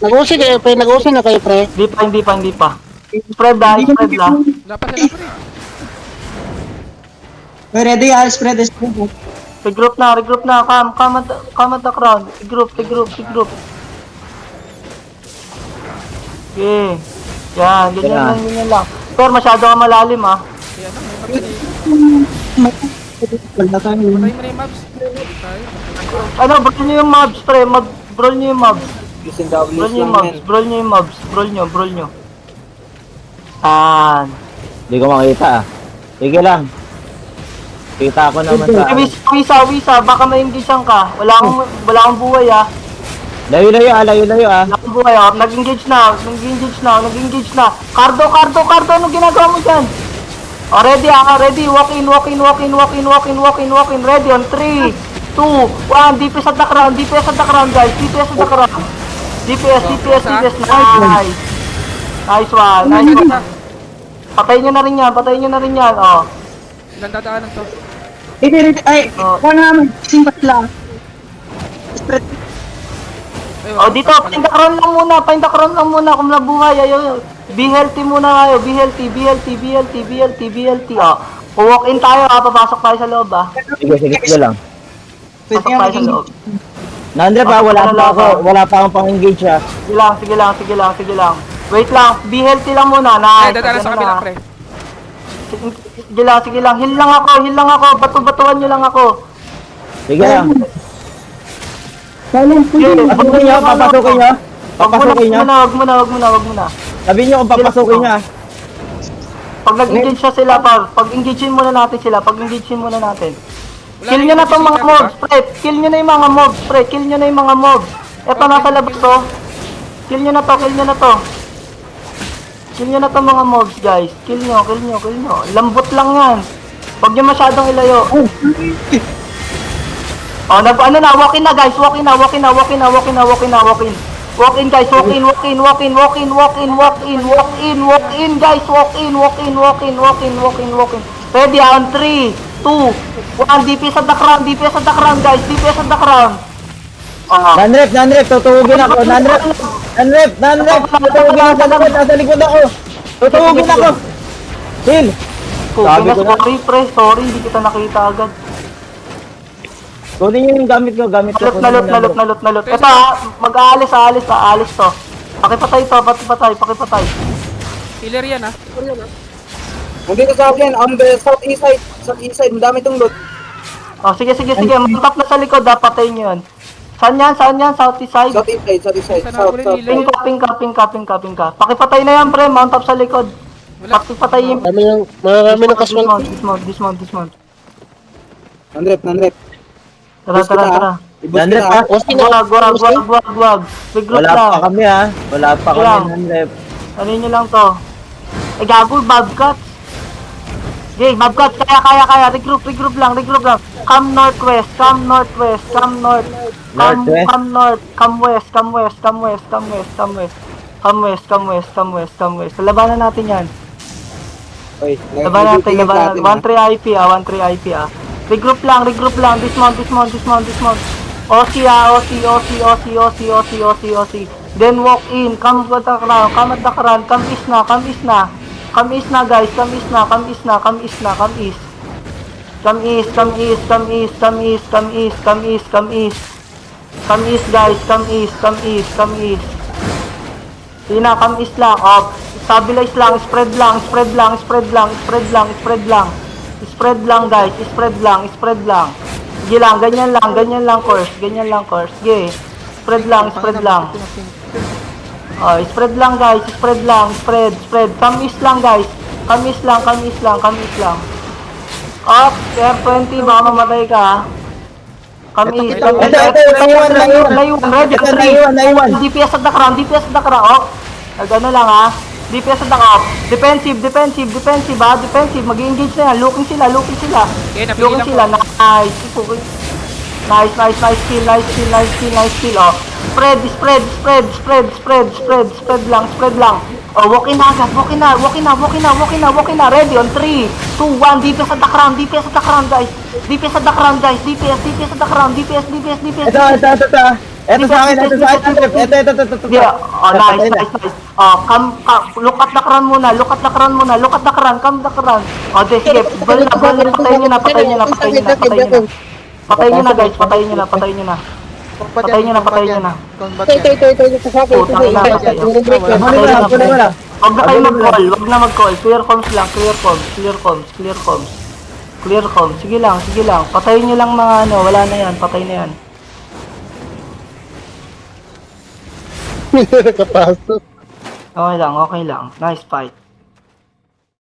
Nag-usi kayo, pre. Nag-usi na kayo, pre. Hindi pa. Spread la. Wala pa sila pre. Ready, spread. Regroup na. Come at the crown. Regroup. Okay. Yan, ganyan lang. Pero masyado ka malalim ah. Kaya na, may mobs na Wala tayo. Patay mo na yung mobs. Tayo. Ano, brawl nyo yung mobs, pre. Brawl nyo yung mobs. Using W's Brawl nyo yung lang mobs. men. Brawl nyo yung mobs. Brawl nyo. Yan. Hindi ko makita ah. Sige lang. Kita ako naman sa... Wisa, baka ma-engagean ka. Wala akong buhay ah. Layo-layo ah. Wala akong buhay ah. Nag-engage na. Cardo, anong ginagawa mo dyan? Oh, ready. Walk in. Ready on 3, 2, 1. DPS at the crown, guys. DPS. Nice. Nice one. Patayin nyo na rin yan. Oh. Ilan dadaanan to? Ay, wala naman. Simpat lang. Spread. Ay, Oh, dito, find the crown lang muna kung nabuhay. Ayo. Be healthy muna kayo. Be healthy. Oh. Walk in tayo ha. Papasok tayo sa loob ah. Sige lang. Pwede Pasok nga tayo sa maging... loob. Nandre pa, wala pa akong pang-engage ah. Sige lang. Wait lang, be healthy lang muna. Ay, Nice. dadaanan sa kabila pre. Sige lang. Heal lang ako. Batuan nyo lang ako. Sige lang. Silent po Sige, yun. Papasukin nyo. Wag muna. Sabihin nyo kung papasukin nyo ah. Pag nag-engage na sila, pag-engagein muna natin sila. Kill nyo na tong mga mobs, pre. Kill nyo na yung mga mobs. Eto, nasa labas to. Kill nyo na to. Kill nyo na tong mga mobs, guys. Kill nyo. Lambot lang yan. Huwag nyo masyadong ilayo. Oh, walk in na guys. Walk in, guys. Walk in. Ready on 3, 2, 1. DPS at the crown, guys. DPS at the crown. Nanrep, tutugin ako. Nanrep, tutugin ako sa likod. Nasa likod ako. Tutugin ako. Heal. Sabi ko na. Sorry, pre. Sorry, hindi kita nakita agad. Kunin nyo yung gamit ko. Nalot. Ito ha, aalis to. Pakipatay. Killer yan ah. Nandito sa akin, on the southeast side, madami itong loot. Oh, sige. Mantap na sa likod, patayin nyo yun. Saan yan? Southeast side? Southeast side, Saan south. ako rin Ping ka. Pakipatay na yan, pre. Mount up sa likod. Wala. Pakipatay yung... Marami ng kaswal. Dismount. Nandrep. Tara. Ibus Nandrep kita. ah. Wag. Regroup Wala pa lang. kami ah. Wala pa Lang. kami Nanrep. Ano nyo lang to? Eh, gago, Bobcat. Okay, Bobcat, kaya. Regroup lang. Come northwest. Come north. Come west. Labanan natin yan. Oy, Labanan natin. 1-3 IP ah. Regroup lang. Dismount. OC. Then walk in. Come at the crown. Come east na. Come east, guys. Come east. Sige na, come east lang. Oh, stabilize lang. Spread lang, guys. Spread lang. Sige lang, ganyan lang course. Sige. Spread lang. Oh, spread lang guys. Spread. Come east lang guys. Come east lang. Up, F20, baka mamatay ka. Come east. Layuan. Ready. Layuan. DPS at the crown. Oh, ano lang ha. DPS at the crown. Defensive ha. Defensive. Mag-engage na yan. Looking sila. Okay, napili lang po. Nice kill. Oh. Spread lang. Oh, walk in agad. Walk in na. Ready on 3, 2, 1. DPS at the crown, guys. DPS at the crown. DPS. Ito. Eto sa akin, Andrep. Eto. Sige, oh, nice. Oh, look at the crown muna. Look at the crown. Come the crown. Oh, sige, bal na. Patayin nyo na. Patayin nyo na, guys. Patayin nyo na. Ito sa akin. Puta na. Kunin mo na. Huwag na kayo mag-call. Clear comms lang. Clear comms. Sige lang. Patayin nyo lang mga ano. Wala na yan. Patay na yan. Kapasok. Okay lang. Nice fight.